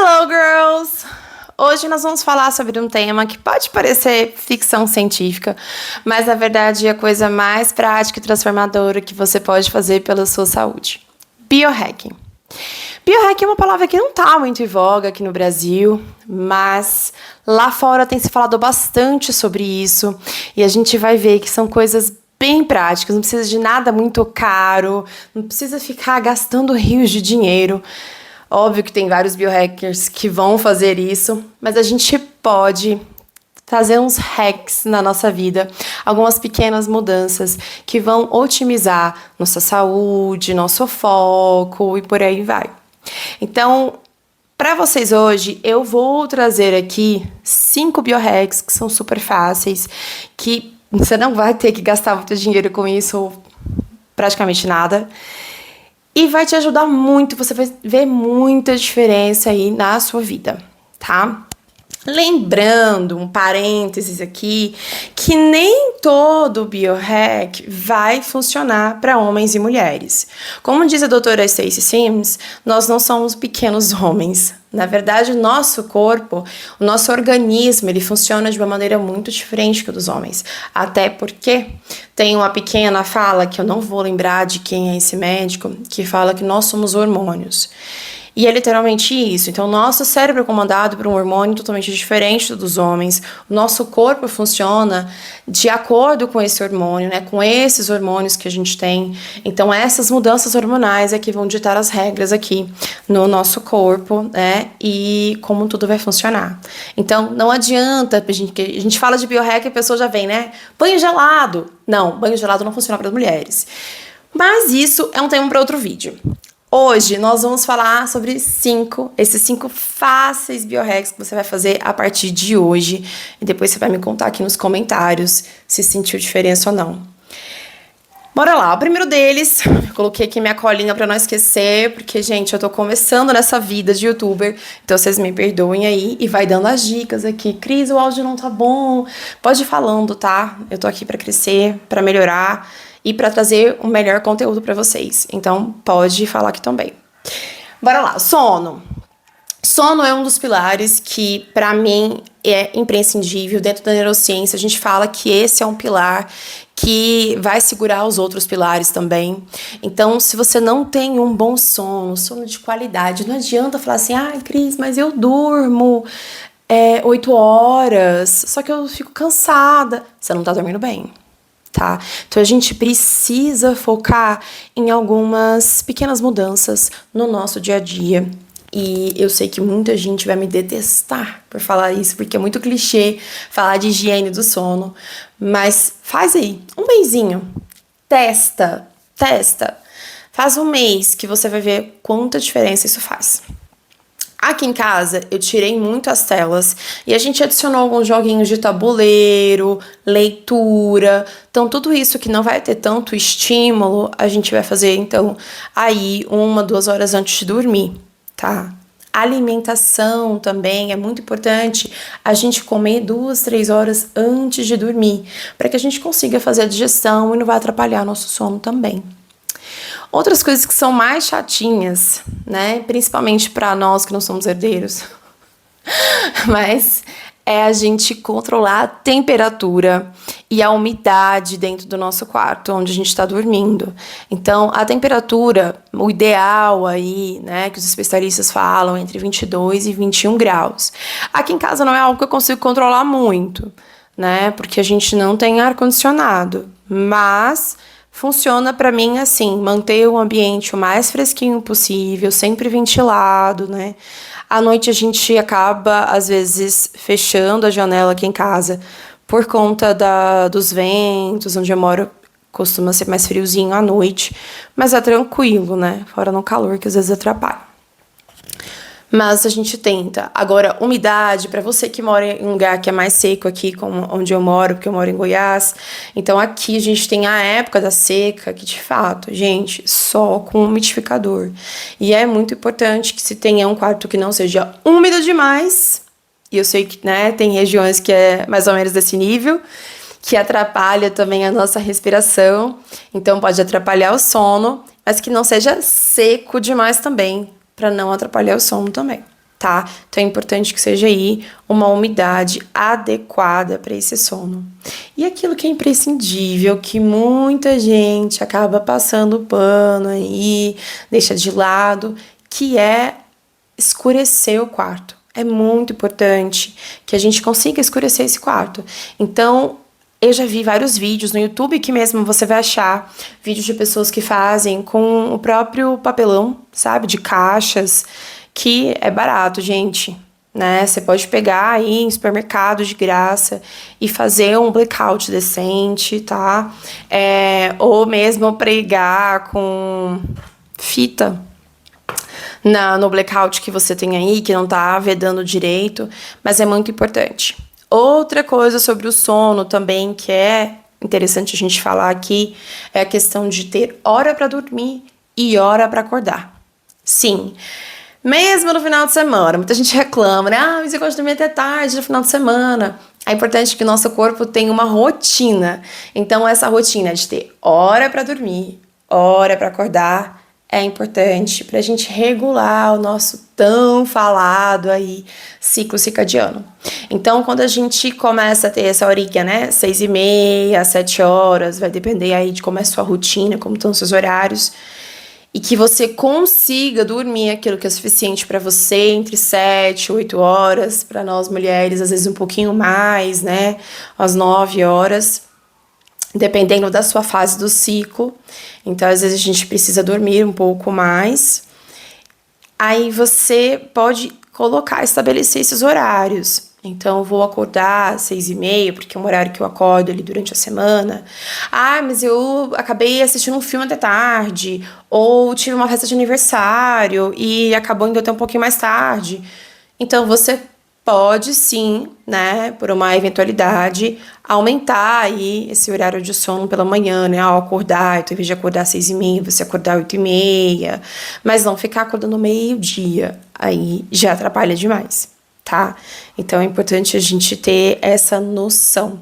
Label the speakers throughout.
Speaker 1: Hello, girls! Hoje nós vamos falar sobre um tema que pode parecer ficção científica, mas na verdade é a coisa mais prática e transformadora que você pode fazer pela sua saúde. Biohacking. Biohacking é uma palavra que não está muito em voga aqui no Brasil, mas lá fora tem se falado bastante sobre isso e a gente vai ver que são coisas bem práticas, não precisa de nada muito caro, não precisa ficar gastando rios de dinheiro. Óbvio que tem vários biohackers que vão fazer isso, mas a gente pode fazer uns hacks na nossa vida, algumas pequenas mudanças que vão otimizar nossa saúde, nosso foco e por aí vai. Então, para vocês hoje, eu vou trazer aqui 5 biohacks que são super fáceis, que você não vai ter que gastar muito dinheiro com isso, ou praticamente nada. E vai te ajudar muito, você vai ver muita diferença aí na sua vida, tá? Lembrando, um parênteses aqui, que nem todo biohack vai funcionar para homens e mulheres. Como diz a doutora Stacy Sims, nós não somos pequenos homens. Na verdade, o nosso corpo, o nosso organismo, ele funciona de uma maneira muito diferente que o dos homens. Até porque tem uma pequena fala, que eu não vou lembrar de quem é esse médico, que fala que nós somos hormônios. E é literalmente isso. Então, o nosso cérebro é comandado por um hormônio totalmente diferente do dos homens. O nosso corpo funciona de acordo com esse hormônio, né? Com esses hormônios que a gente tem. Então, essas mudanças hormonais é que vão ditar as regras aqui no nosso corpo, né? E como tudo vai funcionar. Então, não adianta, a gente fala de biohack e a pessoa já vem, né? Banho gelado. Não, banho gelado não funciona para as mulheres. Mas isso é um tema para outro vídeo. Hoje nós vamos falar sobre esses 5 fáceis biohacks que você vai fazer a partir de hoje. E depois você vai me contar aqui nos comentários se sentiu diferença ou não. Bora lá, o primeiro deles, eu coloquei aqui minha colinha pra não esquecer, porque, gente, eu tô começando nessa vida de youtuber, então vocês me perdoem aí e vai dando as dicas aqui. Cris, o áudio não tá bom, pode ir falando, tá? Eu tô aqui pra crescer, pra melhorar e para trazer o melhor conteúdo para vocês. Então, pode falar aqui também. Bora lá, sono. Sono é um dos pilares que, para mim, é imprescindível. Dentro da neurociência, a gente fala que esse é um pilar que vai segurar os outros pilares também. Então, se você não tem um bom sono de qualidade, não adianta falar assim, Cris, mas eu durmo 8 horas, só que eu fico cansada. Você não tá dormindo bem. Tá? Então a gente precisa focar em algumas pequenas mudanças no nosso dia a dia. E eu sei que muita gente vai me detestar por falar isso, porque é muito clichê falar de higiene do sono. Mas faz aí, um mesinho. Testa. Faz um mês que você vai ver quanta diferença isso faz. Aqui em casa, eu tirei muito as telas e a gente adicionou alguns joguinhos de tabuleiro, leitura. Então, tudo isso que não vai ter tanto estímulo, a gente vai fazer, então, aí 1, 2 horas antes de dormir, tá? Alimentação também é muito importante a gente comer 2, 3 horas antes de dormir, para que a gente consiga fazer a digestão e não vai atrapalhar nosso sono também. Outras coisas que são mais chatinhas, né? Principalmente para nós que não somos herdeiros. Mas é a gente controlar a temperatura e a umidade dentro do nosso quarto, onde a gente está dormindo. Então, a temperatura, o ideal aí, né, que os especialistas falam, entre 22 e 21 graus. Aqui em casa não é algo que eu consigo controlar muito, né? Porque a gente não tem ar-condicionado. Mas funciona para mim assim, manter o ambiente o mais fresquinho possível, sempre ventilado, né? À noite a gente acaba, às vezes, fechando a janela aqui em casa por conta dos ventos, onde eu moro costuma ser mais friozinho à noite, mas é tranquilo, né? Fora no calor, que às vezes atrapalha. Mas a gente tenta. Agora, umidade, para você que mora em um lugar que é mais seco aqui, como onde eu moro, porque eu moro em Goiás. Então, aqui a gente tem a época da seca, que de fato, gente, só com umidificador. E é muito importante que se tenha um quarto que não seja úmido demais. E eu sei que, né, tem regiões que é mais ou menos desse nível, que atrapalha também a nossa respiração. Então, pode atrapalhar o sono, mas que não seja seco demais também, para não atrapalhar o sono também, tá? Então é importante que seja aí uma umidade adequada para esse sono. E aquilo que é imprescindível, que muita gente acaba passando pano aí, deixa de lado, que é escurecer o quarto. É muito importante que a gente consiga escurecer esse quarto. Então, eu já vi vários vídeos no YouTube que mesmo você vai achar vídeos de pessoas que fazem com o próprio papelão, sabe? De caixas, que é barato, gente, né? Você pode pegar aí em supermercado de graça e fazer um blackout decente, tá? Ou mesmo pregar com fita no blackout que você tem aí, que não tá vedando direito, mas é muito importante. Outra coisa sobre o sono também, que é interessante a gente falar aqui, é a questão de ter hora para dormir e hora para acordar. Sim, mesmo no final de semana, muita gente reclama, né? Ah, mas eu gosto de dormir até tarde no final de semana. É importante que o nosso corpo tenha uma rotina. Então, essa rotina de ter hora para dormir, hora para acordar, é importante para a gente regular o nosso tão falado aí ciclo circadiano. Então, quando a gente começa a ter essa horinha, né, 6h30, 7 horas, vai depender aí de como é a sua rotina, como estão os seus horários, e que você consiga dormir aquilo que é suficiente para você entre 7 e 8 horas, para nós mulheres, às vezes um pouquinho mais, né, às 9 horas, dependendo da sua fase do ciclo. Então, às vezes a gente precisa dormir um pouco mais. Aí você pode estabelecer esses horários. Então, eu vou acordar às 6h30, porque é um horário que eu acordo ali durante a semana. Ah, mas eu acabei assistindo um filme até tarde. Ou tive uma festa de aniversário e acabou indo até um pouquinho mais tarde. Então, você pode sim, né, por uma eventualidade, aumentar aí esse horário de sono pela manhã, né, ao acordar, então, em vez de acordar às 6h30, você acordar às 8h30, mas não ficar acordando meio-dia, aí já atrapalha demais, tá? Então, é importante a gente ter essa noção.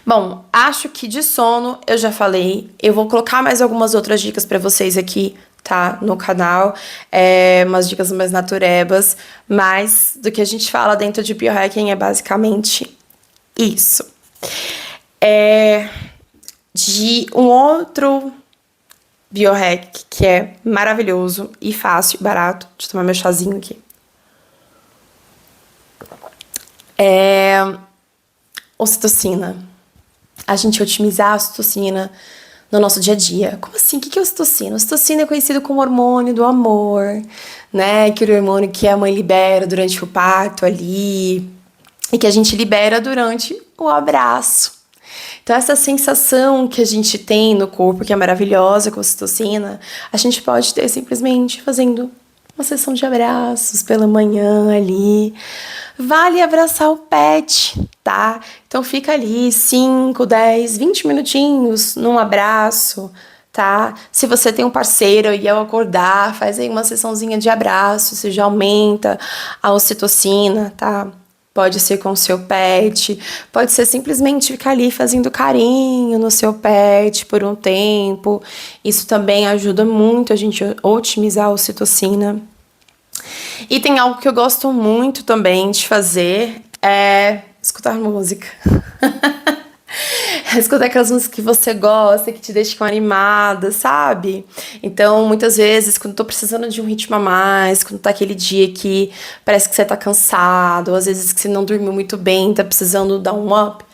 Speaker 1: Bom, acho que de sono eu já falei, eu vou colocar mais algumas outras dicas para vocês aqui, tá, no canal, umas dicas mais naturebas, mas do que a gente fala dentro de biohacking é basicamente isso. De um outro biohack que é maravilhoso e fácil e barato, deixa eu tomar meu chazinho aqui, ocitocina. A gente otimizar a ocitocina no nosso dia a dia. Como assim? O que é ocitocina? Ocitocina é conhecido como hormônio do amor, né? Aquele hormônio que a mãe libera durante o parto ali e que a gente libera durante o abraço. Então, essa sensação que a gente tem no corpo, que é maravilhosa com a ocitocina, a gente pode ter simplesmente fazendo uma sessão de abraços pela manhã ali. Vale abraçar o pet, tá? Então fica ali 5, 10, 20 minutinhos num abraço, tá? Se você tem um parceiro e ao acordar, faz aí uma sessãozinha de abraço, você já aumenta a ocitocina, tá? Pode ser com o seu pet, pode ser simplesmente ficar ali fazendo carinho no seu pet por um tempo. Isso também ajuda muito a gente a otimizar a ocitocina. E tem algo que eu gosto muito também de fazer, é escutar música. Escutar aquelas músicas que você gosta, que te deixam animada, sabe? Então, muitas vezes, quando eu tô precisando de um ritmo a mais, quando tá aquele dia que parece que você tá cansado, ou às vezes que você não dormiu muito bem, tá precisando dar um up,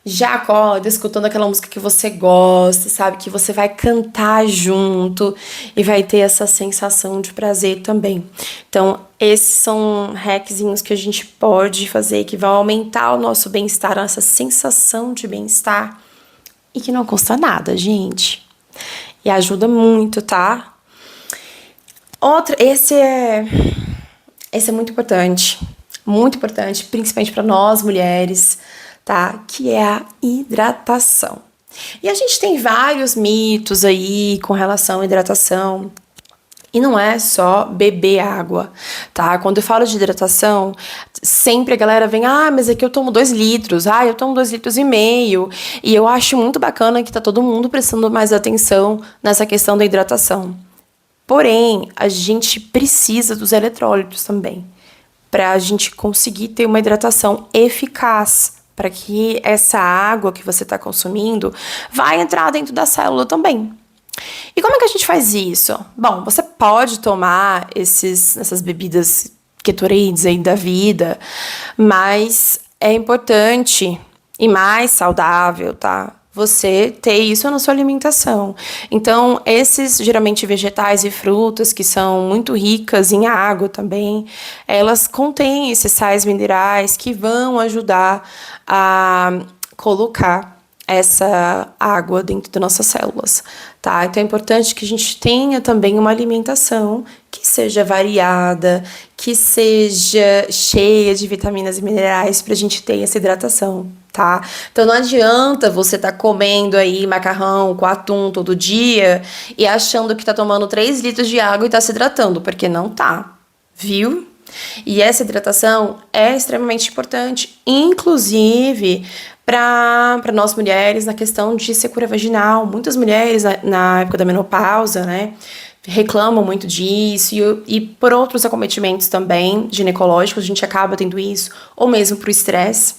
Speaker 1: já acorda escutando aquela música que você gosta, sabe? Que você vai cantar junto e vai ter essa sensação de prazer também. Então, esses são hackzinhos que a gente pode fazer que vão aumentar o nosso bem-estar, a nossa sensação de bem-estar e que não custa nada, gente. E ajuda muito, tá? Esse é muito importante, principalmente para nós mulheres, tá? Que é a hidratação. E a gente tem vários mitos aí com relação à hidratação. E não é só beber água, tá? Quando eu falo de hidratação, sempre a galera vem, mas aqui eu tomo 2 litros, eu tomo 2,5 litros. E eu acho muito bacana que tá todo mundo prestando mais atenção nessa questão da hidratação. Porém, a gente precisa dos eletrólitos também, para a gente conseguir ter uma hidratação eficaz, para que essa água que você está consumindo vai entrar dentro da célula também. E como é que a gente faz isso? Bom, você pode tomar essas bebidas Gatorades aí da vida, mas é importante e mais saudável, tá? Você ter isso na sua alimentação. Então, esses geralmente vegetais e frutas que são muito ricas em água também, elas contêm esses sais minerais que vão ajudar a colocar essa água dentro das nossas células, tá? Então é importante que a gente tenha também uma alimentação que seja variada, que seja cheia de vitaminas e minerais para a gente ter essa hidratação, tá? Então não adianta você estar comendo aí macarrão com atum todo dia e achando que tá tomando 3 litros de água e tá se hidratando, porque não tá, viu? E essa hidratação é extremamente importante, inclusive para nós mulheres na questão de secura vaginal. Muitas mulheres na época da menopausa, né, reclamam muito disso e por outros acometimentos também ginecológicos a gente acaba tendo isso, ou mesmo pro estresse,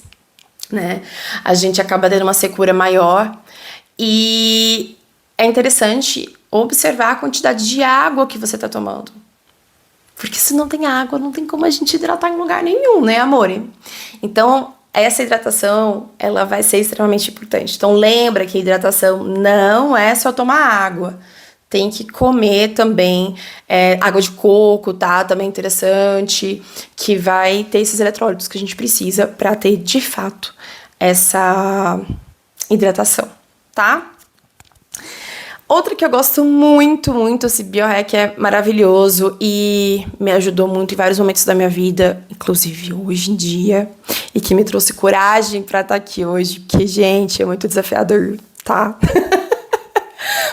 Speaker 1: né, a gente acaba tendo uma secura maior. E é interessante observar a quantidade de água que você tá tomando. Porque se não tem água, não tem como a gente hidratar em lugar nenhum, né, amor? Então, essa hidratação, ela vai ser extremamente importante. Então, lembra que a hidratação não é só tomar água. Tem que comer também água de coco, tá? Também interessante, que vai ter esses eletrólitos que a gente precisa para ter, de fato, essa hidratação, tá? Outra que eu gosto muito, muito, esse biohack é maravilhoso e me ajudou muito em vários momentos da minha vida, inclusive hoje em dia, e que me trouxe coragem pra estar aqui hoje, porque, gente, é muito desafiador, tá?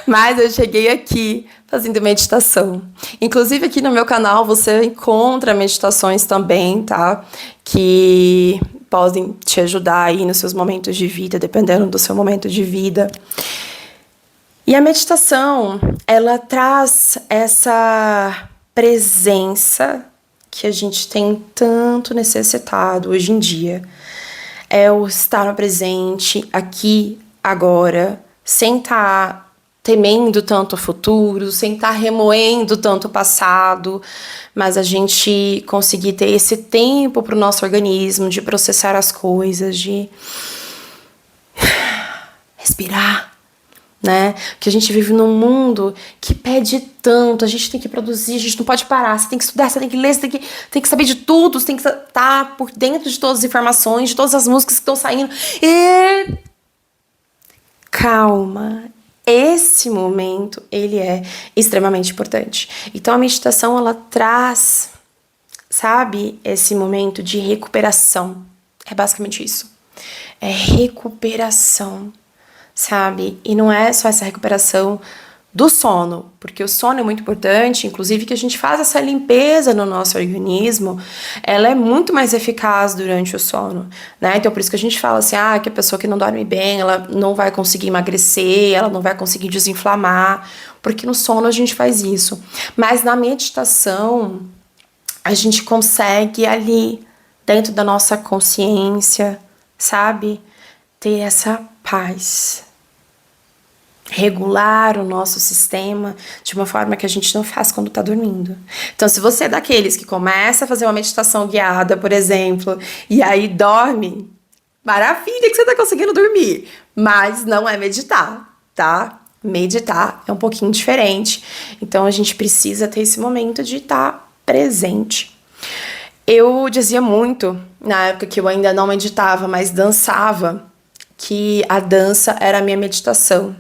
Speaker 1: Mas eu cheguei aqui fazendo meditação. Inclusive aqui no meu canal você encontra meditações também, tá? Que podem te ajudar aí nos seus momentos de vida, dependendo do seu momento de vida. E a meditação, ela traz essa presença que a gente tem tanto necessitado hoje em dia. É o estar no presente, aqui, agora, sem estar temendo tanto o futuro, sem estar remoendo tanto o passado, mas a gente conseguir ter esse tempo para o nosso organismo de processar as coisas, de respirar. Né? Que a gente vive num mundo que pede tanto, a gente tem que produzir, a gente não pode parar, você tem que estudar, você tem que ler, você tem que saber de tudo, você tem que estar por dentro de todas as informações, de todas as músicas que estão saindo. E calma, esse momento ele é extremamente importante. Então a meditação ela traz, sabe, esse momento de recuperação. É basicamente isso. É recuperação. Sabe? E não é só essa recuperação do sono, porque o sono é muito importante, inclusive que a gente faz essa limpeza no nosso organismo, ela é muito mais eficaz durante o sono, né? Então por isso que a gente fala assim, que a pessoa que não dorme bem, ela não vai conseguir emagrecer, ela não vai conseguir desinflamar, porque no sono a gente faz isso. Mas na meditação, a gente consegue ali, dentro da nossa consciência, sabe? Ter essa paz. Regular o nosso sistema de uma forma que a gente não faz quando tá dormindo. Então, se você é daqueles que começa a fazer uma meditação guiada, por exemplo, e aí dorme, maravilha que você tá conseguindo dormir, mas não é meditar, tá? Meditar é um pouquinho diferente. Então, a gente precisa ter esse momento de estar presente. Eu dizia muito, na época que eu ainda não meditava, mas dançava, que a dança era a minha meditação.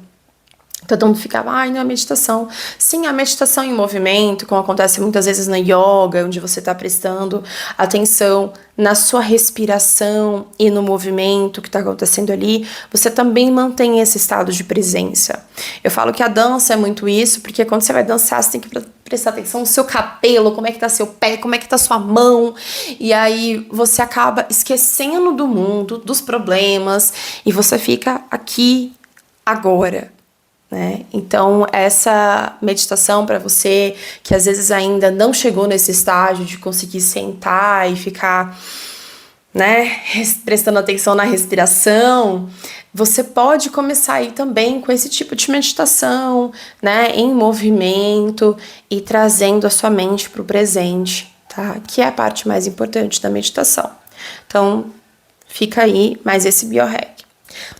Speaker 1: Todo mundo ficava, não é meditação. Sim, a meditação em movimento, como acontece muitas vezes na yoga, onde você está prestando atenção na sua respiração e no movimento que está acontecendo ali, você também mantém esse estado de presença. Eu falo que a dança é muito isso, porque quando você vai dançar, você tem que prestar atenção no seu cabelo, como é que tá seu pé, como é que tá sua mão, e aí você acaba esquecendo do mundo, dos problemas, e você fica aqui, agora. né? Então, essa meditação para você que às vezes ainda não chegou nesse estágio de conseguir sentar e ficar, né, prestando atenção na respiração, você pode começar aí também com esse tipo de meditação, né, em movimento e trazendo a sua mente para o presente, tá? Que é a parte mais importante da meditação. Então, fica aí mais esse biohack.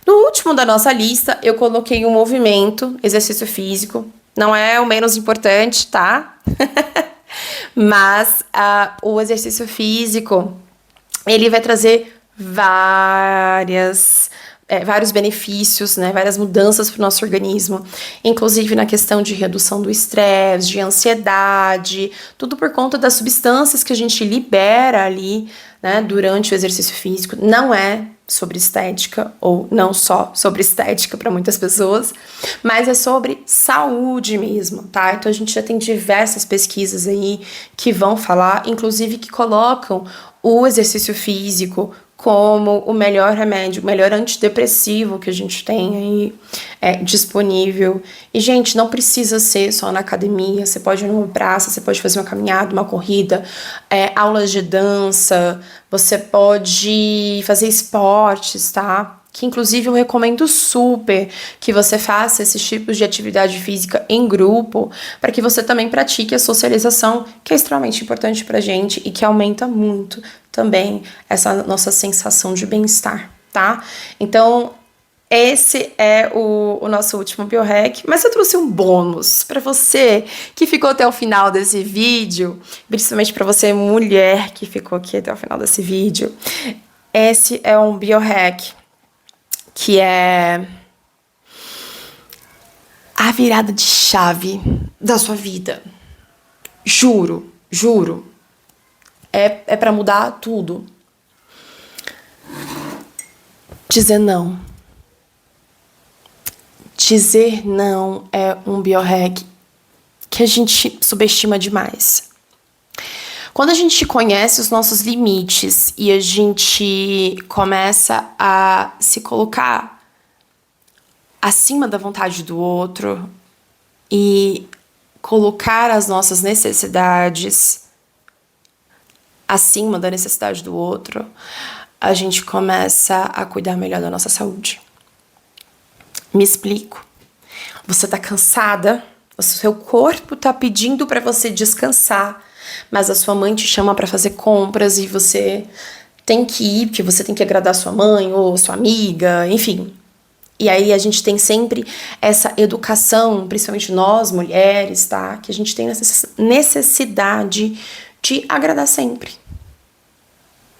Speaker 1: No último da nossa lista, eu coloquei um movimento, exercício físico. Não é o menos importante, tá? Mas o exercício físico, ele vai trazer vários benefícios, né? Várias mudanças para o nosso organismo, inclusive na questão de redução do estresse, de ansiedade, tudo por conta das substâncias que a gente libera ali, né, durante o exercício físico. Não é sobre estética, ou não só sobre estética para muitas pessoas, mas é sobre saúde mesmo, tá? Então a gente já tem diversas pesquisas aí que vão falar, inclusive que colocam o exercício físico como o melhor remédio, o melhor antidepressivo que a gente tem aí disponível. E, gente, não precisa ser só na academia, você pode ir numa praça, você pode fazer uma caminhada, uma corrida, aulas de dança, você pode fazer esportes, tá? Que inclusive eu recomendo super que você faça esses tipos de atividade física em grupo, para que você também pratique a socialização, que é extremamente importante pra gente e que aumenta muito também essa nossa sensação de bem-estar, tá? Então, esse é o nosso último biohack, mas eu trouxe um bônus para você que ficou até o final desse vídeo, principalmente para você mulher que ficou aqui até o final desse vídeo. Esse é um biohack que é a virada de chave da sua vida. Juro, juro. É para mudar tudo. Dizer não. Dizer não é um biohack que a gente subestima demais. Quando a gente conhece os nossos limites e a gente começa a se colocar acima da vontade do outro e colocar as nossas necessidades acima da necessidade do outro, a gente começa a cuidar melhor da nossa saúde. Me explico. Você tá cansada, o seu corpo tá pedindo pra você descansar, mas a sua mãe te chama pra fazer compras e você tem que ir, porque você tem que agradar sua mãe ou sua amiga, enfim. E aí a gente tem sempre essa educação, principalmente nós mulheres, tá? Que a gente tem essa necessidade de agradar sempre.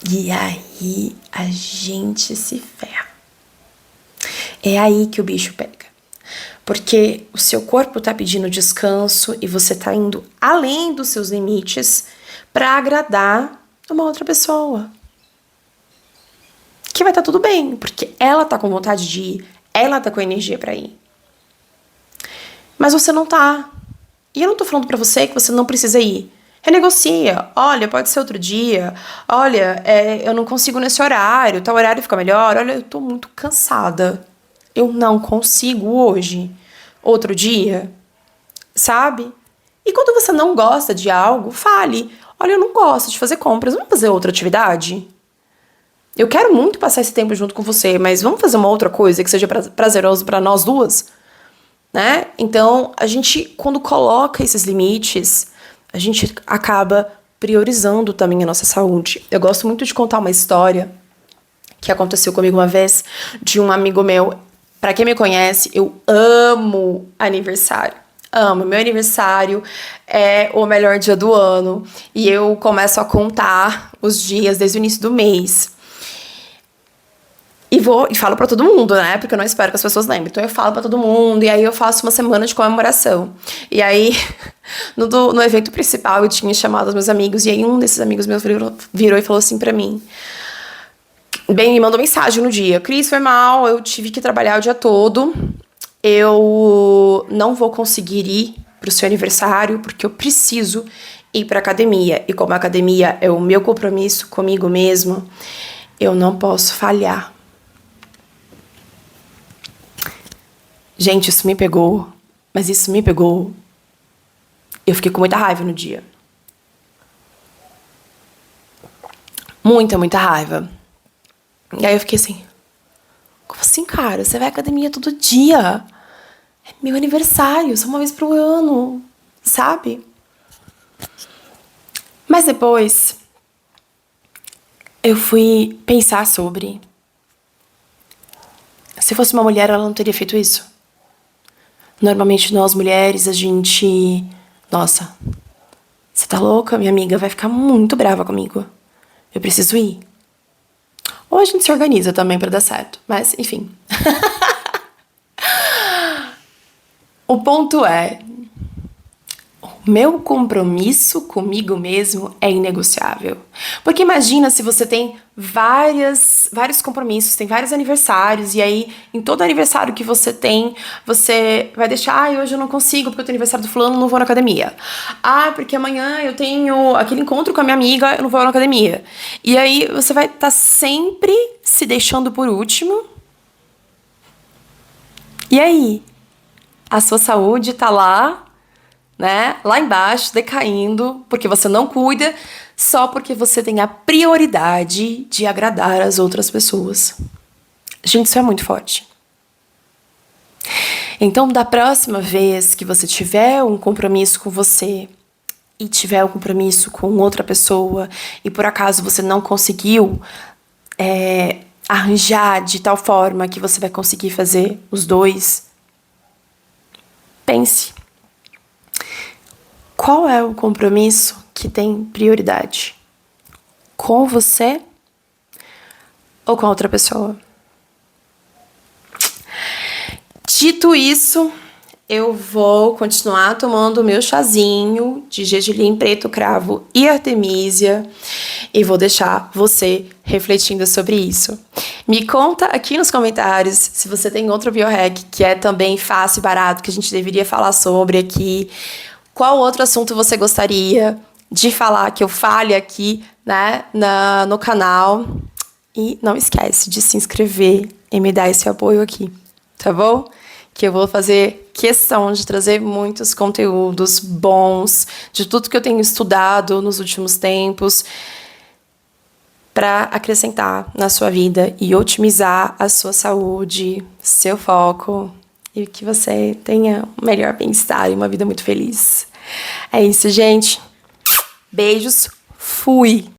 Speaker 1: E aí a gente se ferra. É aí que o bicho pega. Porque o seu corpo tá pedindo descanso e você tá indo além dos seus limites pra agradar uma outra pessoa. Que vai estar tudo bem, porque ela tá com vontade de ir, ela tá com energia pra ir. Mas você não tá. E eu não tô falando pra você que você não precisa ir. Renegocia. Olha, pode ser outro dia. Olha, eu não consigo nesse horário. Tal horário fica melhor. Olha, eu tô muito cansada. Eu não consigo hoje. Outro dia. Sabe? E quando você não gosta de algo, fale. Olha, eu não gosto de fazer compras. Vamos fazer outra atividade? Eu quero muito passar esse tempo junto com você, mas vamos fazer uma outra coisa que seja prazeroso pra nós duas? Né? Então, a gente, quando coloca esses limites, a gente acaba priorizando também a nossa saúde. Eu gosto muito de contar uma história que aconteceu comigo uma vez, de um amigo meu. Pra quem me conhece, eu amo aniversário. Amo. Meu aniversário é o melhor dia do ano. E eu começo a contar os dias desde o início do mês. E falo pra todo mundo, né? Porque eu não espero que as pessoas lembrem. Então eu falo pra todo mundo, e aí eu faço uma semana de comemoração. E aí, no evento principal, eu tinha chamado os meus amigos, e aí um desses amigos meus virou e falou assim pra mim. Bem, me mandou mensagem no dia. Cris, foi mal, eu tive que trabalhar o dia todo. Eu não vou conseguir ir pro seu aniversário, porque eu preciso ir pra academia. E como a academia é o meu compromisso comigo mesmo, eu não posso falhar. Gente, isso me pegou. Mas isso me pegou. Eu fiquei com muita raiva no dia. Muita, muita raiva. E aí eu fiquei assim... Como assim, cara? Você vai à academia todo dia. É meu aniversário, só uma vez pro ano. Sabe? Mas depois... eu fui pensar sobre... se fosse uma mulher, ela não teria feito isso. Normalmente nós mulheres, a gente... Nossa, você tá louca? Minha amiga vai ficar muito brava comigo. Eu preciso ir. Ou a gente se organiza também pra dar certo. Mas, enfim. O ponto é... o meu compromisso comigo mesmo é inegociável. Porque imagina se você tem vários compromissos, tem vários aniversários, e aí, em todo aniversário que você tem, você vai deixar, hoje eu não consigo, porque eu tenho aniversário do fulano, não vou na academia. Porque amanhã eu tenho aquele encontro com a minha amiga, eu não vou na academia. E aí, você vai estar sempre se deixando por último. E aí? A sua saúde tá lá, né? Lá embaixo, decaindo, porque você não cuida, só porque você tem a prioridade de agradar as outras pessoas. Gente, isso é muito forte. Então, da próxima vez que você tiver um compromisso com você e tiver um compromisso com outra pessoa e por acaso você não conseguiu arranjar de tal forma que você vai conseguir fazer os dois, pense. Qual é o compromisso que tem prioridade? Com você ou com a outra pessoa? Dito isso, eu vou continuar tomando o meu chazinho de gergelim preto, cravo e artemisia e vou deixar você refletindo sobre isso. Me conta aqui nos comentários se você tem outro biohack que é também fácil e barato, que a gente deveria falar sobre aqui. Qual outro assunto você gostaria de falar, que eu fale aqui, né, no canal? E não esquece de se inscrever e me dar esse apoio aqui, tá bom? Que eu vou fazer questão de trazer muitos conteúdos bons, de tudo que eu tenho estudado nos últimos tempos, para acrescentar na sua vida e otimizar a sua saúde, seu foco, e que você tenha um melhor bem-estar e uma vida muito feliz. É isso, gente. Beijos. Fui!